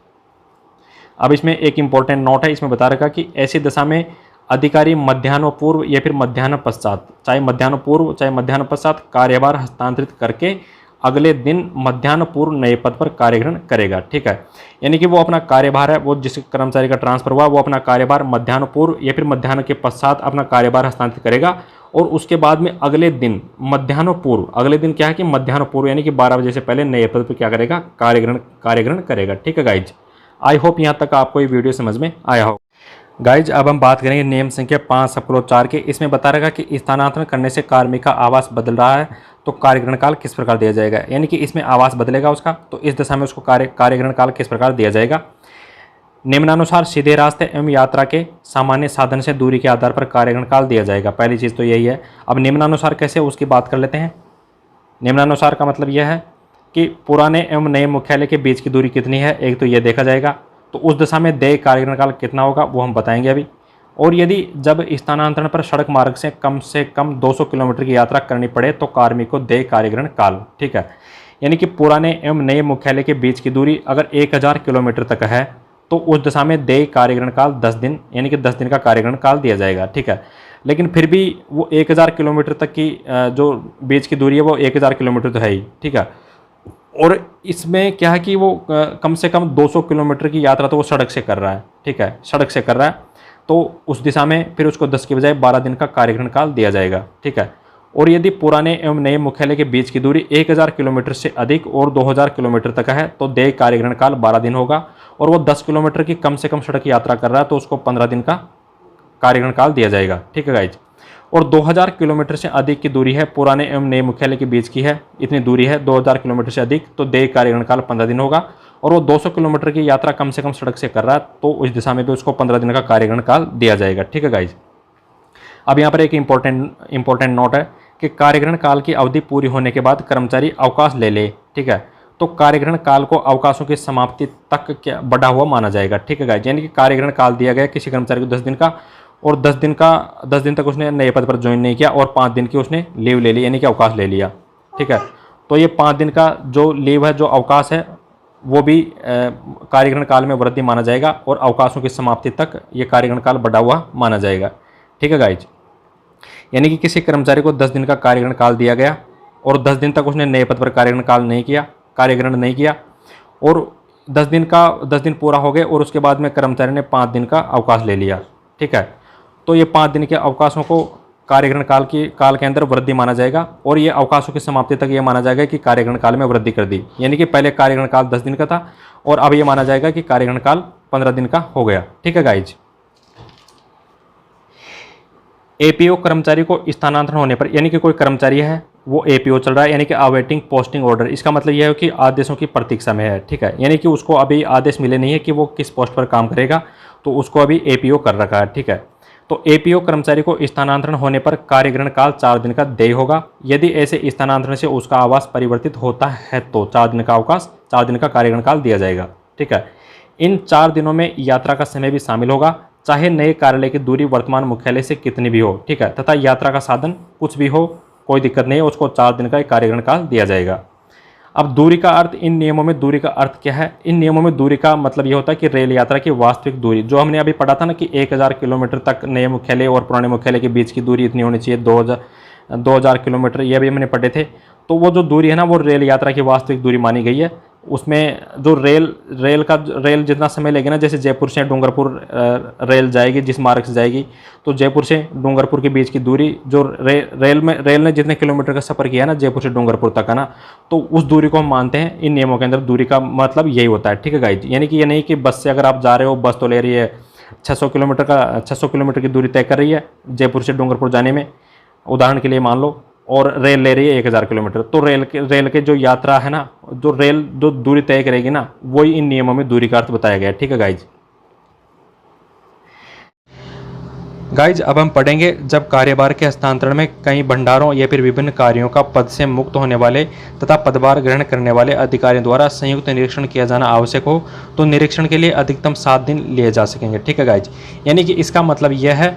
अब इसमें एक इंपॉर्टेंट नोट है, इसमें बता रखा कि ऐसी दशा में अधिकारी मध्याह्न पूर्व या फिर मध्याह्न पश्चात, चाहे मध्याह्न पूर्व चाहे मध्याह्न पश्चात कार्यभार हस्तांतरित करके अगले दिन मध्याह्न पूर्व नए पद पर कार्यग्रहण करेगा, ठीक है। यानी कि वो अपना कार्यभार है, वो जिस कर्मचारी का ट्रांसफर हुआ वो अपना कार्यभार मध्याह्न पूर्व या फिर मध्याह्न के पश्चात अपना कार्यभार हस्तांतरित करेगा और उसके बाद में अगले दिन मध्याह्न पूर्व, अगले दिन क्या है कि मध्याह्न पूर्व यानी कि 12 बजे से पहले नए पद पर क्या करेगा, कार्यग्रहण करेगा, ठीक है गाइज। आई होप यहाँ तक आपको ये वीडियो समझ में आया हो गाइज। अब हम बात करेंगे नियम संख्या 5 सब क्लोज 4 के। इसमें बता रखा कि स्थानांतरण करने से कार्मिक का आवास बदल रहा है तो कार्यग्रहण काल किस प्रकार दिया जाएगा, यानी कि इसमें आवास बदलेगा उसका, तो इस दशा में उसको कार्यग्रहण काल किस प्रकार दिया जाएगा। निम्नानुसार सीधे रास्ते एवं यात्रा के सामान्य साधन से दूरी के आधार पर कार्यग्रहण काल दिया जाएगा। पहली चीज़ तो यही है। अब निम्नानुसार कैसे, उसकी बात कर लेते हैं। निम्नानुसार का मतलब यह है कि पुराने एवं नए मुख्यालय के बीच की दूरी कितनी है, एक तो यह देखा जाएगा। तो उस दशा में देय कार्यग्रहण काल कितना होगा वो हम बताएंगे अभी। और यदि जब स्थानांतरण पर सड़क मार्ग से कम 200 किलोमीटर की यात्रा करनी पड़े तो कार्मिक को देय कार्यग्रहण काल, ठीक है। यानी कि पुराने एवं नए मुख्यालय के बीच की दूरी अगर 1000 किलोमीटर तक है तो उस दशा में देय कार्यग्रहण काल 10 दिन, यानी कि 10 दिन का कार्यग्रहण काल दिया जाएगा, ठीक है। लेकिन फिर भी वो 1000 किलोमीटर तक की जो बीच की दूरी है वो 1000 किलोमीटर तो है ही, ठीक है। और इसमें क्या है कि वो कम से कम 200 किलोमीटर की यात्रा तो वो सड़क से कर रहा है, ठीक है, सड़क से कर रहा है। तो उस दिशा में फिर उसको 10 की बजाय 12 दिन का कार्यग्रहण काल दिया जाएगा, ठीक है। और यदि पुराने एवं नए मुख्यालय के बीच की दूरी 1000 किलोमीटर से अधिक और 2000 किलोमीटर तक है तो देय कार्यग्रहण काल 12 दिन होगा। और वो 10 किलोमीटर की कम से कम सड़क यात्रा कर रहा है तो उसको 15 दिन का कार्यग्रहण काल दिया जाएगा, ठीक है गाइज। और 2000 किलोमीटर से अधिक की दूरी है, पुराने एवं नए मुख्यालय के बीच की है, इतनी दूरी है 2000 किलोमीटर से अधिक, तो देय कार्यग्रहण काल 15 दिन होगा। और वो 200 किलोमीटर की यात्रा कम से कम सड़क से कर रहा है तो उस दिशा में भी उसको 15 दिन का कार्यग्रहण काल दिया जाएगा, ठीक है गाइज। अब यहाँ पर एक इंपॉर्टेंट नोट है कि कार्यग्रहण काल की अवधि पूरी होने के बाद कर्मचारी अवकाश ले ले, ठीक है, तो कार्यग्रहण काल को अवकाशों की समाप्ति तक क्या बढ़ा हुआ माना जाएगा, ठीक है गाइज। यानी कि कार्यग्रहण काल दिया गया किसी कर्मचारी को 10 दिन का, और 10 दिन तक उसने नए पद पर ज्वाइन नहीं किया और 5 दिन की उसने लीव ले ली, यानी कि अवकाश ले लिया, ठीक है। तो ये 5 दिन का जो लीव है, जो अवकाश है, वो भी कार्यग्रहण काल में वृद्धि माना जाएगा और अवकाशों की समाप्ति तक ये कार्यग्रहण काल बढ़ा हुआ माना जाएगा, ठीक है गाइज। यानी कि किसी कर्मचारी को 10 दिन का कार्यग्रहण काल दिया गया और 10 दिन तक उसने नए पद पर कार्यग्रहण नहीं किया और 10 दिन पूरा हो गए और उसके बाद में कर्मचारी ने 5 दिन का अवकाश ले लिया, ठीक है। तो ये 5 दिन के अवकाशों को कार्यग्रहण काल के अंदर वृद्धि माना जाएगा और ये अवकाशों की समाप्ति तक ये माना जाएगा कि कार्यग्रहण काल में वृद्धि कर दी। यानी कि पहले कार्यग्रहण काल 10 दिन का था और अब ये माना जाएगा कि कार्यग्रहण काल 15 दिन का हो गया, ठीक है गाइज। एपीओ कर्मचारी को स्थानांतरण होने पर, यानी कि कोई कर्मचारी है वो एपीओ चल रहा है, यानी कि अवेटिंग पोस्टिंग ऑर्डर। इसका मतलब यह है कि आदेशों की प्रतीक्षा में है, ठीक है। यानी कि उसको अभी आदेश मिले नहीं है कि वो किस पोस्ट पर काम करेगा, तो उसको अभी एपीओ कर रखा है, ठीक है। तो एपीओ कर्मचारी को स्थानांतरण होने पर कार्यग्रहण काल 4 दिन का देय होगा। यदि ऐसे स्थानांतरण से उसका आवास परिवर्तित होता है तो 4 दिन का अवकाश, 4 दिन का कार्यग्रहण काल दिया जाएगा, ठीक है। इन 4 दिनों में यात्रा का समय भी शामिल होगा, चाहे नए कार्यालय की दूरी वर्तमान मुख्यालय से कितनी भी हो, ठीक है, तथा यात्रा का साधन कुछ भी हो, कोई दिक्कत नहीं है, उसको 4 दिन का कार्यग्रहण काल दिया जाएगा। अब दूरी का अर्थ, इन नियमों में दूरी का अर्थ क्या है। इन नियमों में दूरी का मतलब ये होता है कि रेल यात्रा की वास्तविक दूरी, जो हमने अभी पढ़ा था ना कि 1000 किलोमीटर तक नए मुख्यालय और पुराने मुख्यालय के बीच की दूरी इतनी होनी चाहिए, 2000 किलोमीटर, ये भी हमने पढ़े थे। तो वो जो दूरी है ना वो रेल यात्रा की वास्तविक दूरी मानी गई है। उसमें जो रेल जितना समय लगेगा ना, जैसे जयपुर से डूंगरपुर रेल जाएगी, जिस मार्ग से जाएगी, तो जयपुर से डूंगरपुर के बीच की दूरी जो रेल ने जितने किलोमीटर का सफ़र किया ना जयपुर से डूंगरपुर तक का ना, तो उस दूरी को हम मानते हैं। इन नियमों के अंदर दूरी का मतलब यही होता है, ठीक है गाइज। यानी कि ये नहीं कि बस से अगर आप जा रहे हो, बस तो ले रही है 600 किलोमीटर की दूरी तय कर रही है जयपुर से डूंगरपुर जाने में, उदाहरण के लिए मान लो, और रेल ले रही है 1000 किलोमीटर, तो रेल के जो यात्रा है ना, जो रेल जो दूरी तय करेगी ना, वही इन नियमों में दूरी का अर्थ बताया गया है, ठीक है गाइज। अब हम पढ़ेंगे जब कार्यभार के हस्तांतरण में कई भंडारों या फिर विभिन्न कार्यों का पद से मुक्त होने वाले तथा पदभार ग्रहण करने वाले अधिकारियों द्वारा संयुक्त निरीक्षण किया जाना आवश्यक हो तो निरीक्षण के लिए अधिकतम 7 दिन लिए जा सकेंगे, ठीक है गाइज। यानी कि इसका मतलब यह है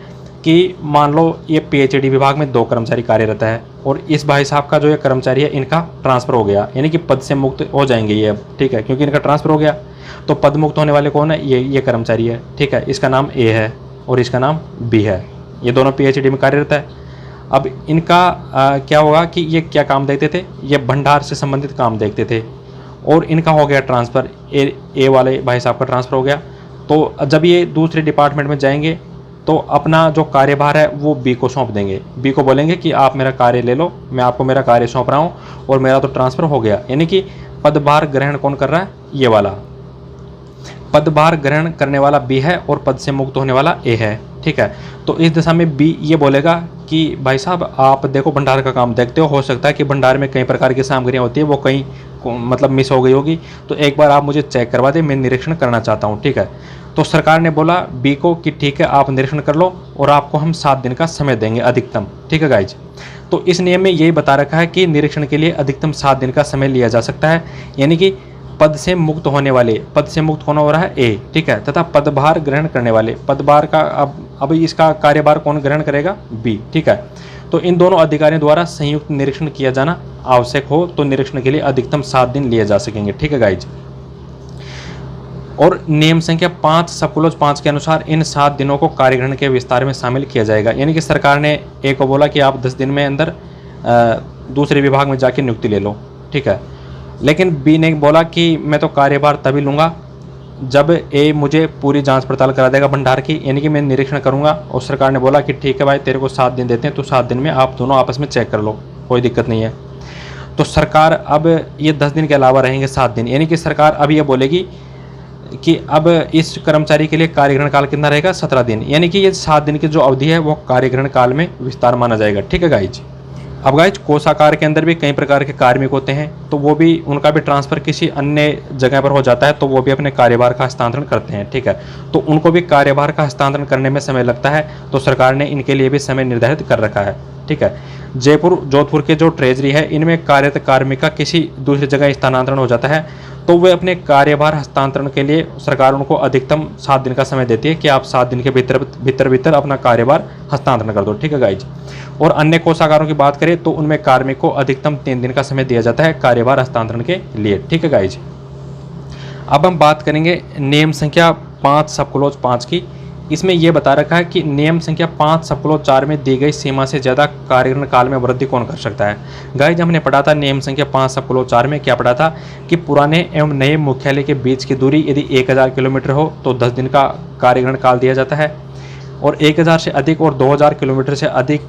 कि मान लो ये पीएचडी विभाग में 2 कर्मचारी कार्यरत है और इस भाई साहब का जो ये कर्मचारी है इनका ट्रांसफ़र हो गया, यानी कि पद से मुक्त हो जाएंगे ये, ठीक है, क्योंकि इनका ट्रांसफ़र हो गया। तो पद मुक्त होने वाले कौन है, ये कर्मचारी है, ठीक है। इसका नाम ए है और इसका नाम बी है, ये दोनों पीएचडी में कार्यरत है। अब इनका क्या होगा कि ये क्या काम देखते थे, ये भंडार से संबंधित काम देखते थे और इनका हो गया ट्रांसफ़र, ए वाले भाई साहब का ट्रांसफ़र हो गया। तो जब ये दूसरे डिपार्टमेंट में जाएंगे तो अपना जो कार्यभार है वो बी को सौंप देंगे, बी को बोलेंगे कि आप मेरा कार्य ले लो, मैं आपको मेरा कार्य सौंप रहा हूँ और मेरा तो ट्रांसफ़र हो गया। यानी कि पदभार ग्रहण कौन कर रहा है, ये वाला पदभार ग्रहण करने वाला बी है और पद से मुक्त होने वाला ए है, ठीक है। तो इस दशा में बी ये बोलेगा कि भाई साहब आप देखो भंडार का काम देखते हो सकता है कि भंडार में कई प्रकार की सामग्रियाँ होती है, वो कहीं मतलब मिस हो गई होगी, तो एक बार आप मुझे चेक करवा दें, मैं निरीक्षण करना चाहता हूँ, ठीक है। तो सरकार ने बोला बी को कि ठीक है आप निरीक्षण कर लो और आपको हम 7 दिन का समय देंगे अधिकतम, ठीक है गाइज। तो इस नियम में यही बता रखा है कि निरीक्षण के लिए अधिकतम 7 दिन का समय लिया जा सकता है, यानी कि पद से मुक्त होने वाले, पद से मुक्त होना हो रहा है ए, ठीक है, तथा पदभार ग्रहण करने वाले, पदभार का अब इसका कार्यभार कौन ग्रहण करेगा, बी, ठीक है। तो इन दोनों अधिकारियों द्वारा संयुक्त निरीक्षण किया जाना आवश्यक हो तो निरीक्षण के लिए अधिकतम 7 दिन लिए जा सकेंगे, ठीक है गाइज। और नियम संख्या 5 सब क्लॉज 5 के अनुसार इन 7 दिनों को कार्यग्रहण के विस्तार में शामिल किया जाएगा, यानी कि सरकार ने ए को बोला कि आप 10 दिन में अंदर दूसरे विभाग में जाके नियुक्ति ले लो, ठीक है। लेकिन बी ने बोला कि मैं तो कार्यभार तभी लूँगा जब ए मुझे पूरी जांच पड़ताल करा देगा भंडार की, यानी कि मैं निरीक्षण करूंगा। और सरकार ने बोला कि ठीक है भाई तेरे को 7 दिन देते हैं, तो 7 दिन में आप दोनों आपस में चेक कर लो, कोई दिक्कत नहीं है। तो सरकार अब ये 10 दिन के अलावा रहेंगे 7 दिन, यानी कि सरकार अब ये बोलेगी कि अब इस कर्मचारी के लिए कार्यग्रहण काल कितना रहेगा, 17 दिन, यानी कि ये 7 दिन की जो अवधि है वो कार्यग्रहण काल में विस्तार माना जाएगा, ठीक है गाइज। अब गाइज कोषागार के अंदर भी कई प्रकार के कार्मिक होते हैं, तो वो भी उनका भी ट्रांसफ़र किसी अन्य जगह पर हो जाता है, तो वो भी अपने कार्यभार का हस्तांतरण करते हैं, ठीक है। तो उनको भी कार्यभार का हस्तांतरण करने में समय लगता है, तो सरकार ने इनके लिए भी समय निर्धारित कर रखा है, ठीक है। जयपुर जोधपुर के जो ट्रेजरी है इनमें कार्यरत कार्मिक का किसी दूसरी जगह स्थानांतरण हो जाता है, तो वे अपने कार्यभार हस्तांतरण के लिए सरकार उनको अधिकतम 7 दिन का समय देती है कि आप 7 दिन के भीतर अपना कार्यभार हस्तांतरण कर दो, ठीक है गाइज। और अन्य कोषागारों की बात करें तो उनमें कार्मिक को अधिकतम 3 दिन का समय दिया जाता है कार्यभार हस्तांतरण के लिए, ठीक है गाइज। अब हम बात करेंगे नियम संख्या 5 सब क्लॉज 5 की। इसमें यह बता रखा है कि नियम संख्या 5 सब क्लॉज 4 में दी गई सीमा से ज़्यादा कार्यग्रहण काल में वृद्धि कौन कर सकता है। गाइज हमने पढ़ा था नियम संख्या 5 सब क्लॉज 4 में क्या पढ़ा था कि पुराने एवं नए मुख्यालय के बीच की दूरी यदि 1000 किलोमीटर हो तो 10 दिन का कार्यग्रहण काल दिया जाता है, और 1000 से अधिक और 2000 किलोमीटर से अधिक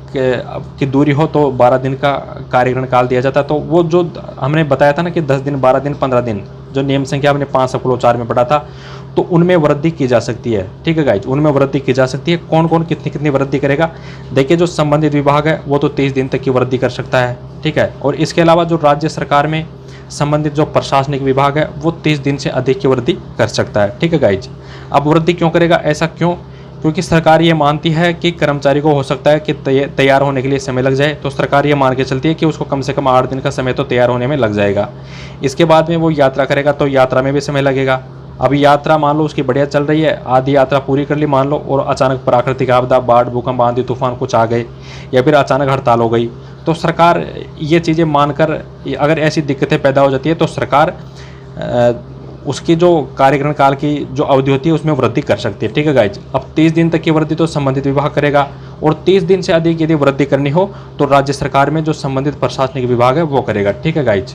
की दूरी हो तो 12 दिन का कार्यग्रहण काल दिया जाता है। तो वो जो हमने बताया था ना कि 10 दिन 12 दिन 15 दिन जो नियम संख्या हमने 5 सब क्लॉज 4 में पढ़ा था, तो उनमें वृद्धि की जा सकती है, ठीक है गाइज, उनमें वृद्धि की जा सकती है। कौन कौन कितनी कितनी वृद्धि करेगा, देखिए जो संबंधित विभाग है वो तो 30 दिन तक की वृद्धि कर सकता है, ठीक है। और इसके अलावा जो राज्य सरकार में संबंधित जो प्रशासनिक विभाग है वो 30 दिन से अधिक की वृद्धि कर सकता है, ठीक है गाइज। अब वृद्धि क्यों करेगा, ऐसा क्यों, क्योंकि सरकार ये मानती है कि कर्मचारी को हो सकता है कि तैयार होने के लिए समय लग जाए, तो सरकार ये मान के चलती है कि उसको कम से कम 8 दिन का समय तो तैयार होने में लग जाएगा। इसके बाद में वो यात्रा करेगा तो यात्रा में भी समय लगेगा। अब यात्रा मान लो उसकी बढ़िया चल रही है, आधी यात्रा पूरी कर ली मान लो, और अचानक प्राकृतिक आपदा, बाढ़, भूकंप, आंधी तूफान कुछ आ गए या फिर अचानक हड़ताल हो गई, तो सरकार ये चीज़ें मानकर अगर ऐसी दिक्कतें पैदा हो जाती है तो सरकार उसकी जो कार्यग्रहण काल की जो अवधि होती है उसमें वृद्धि कर सकती है, ठीक है गाइज। अब 30 दिन तक की वृद्धि तो संबंधित विभाग करेगा, और 30 दिन से अधिक यदि वृद्धि करनी हो तो राज्य सरकार में जो संबंधित प्रशासनिक विभाग है वो करेगा, ठीक है गाइज।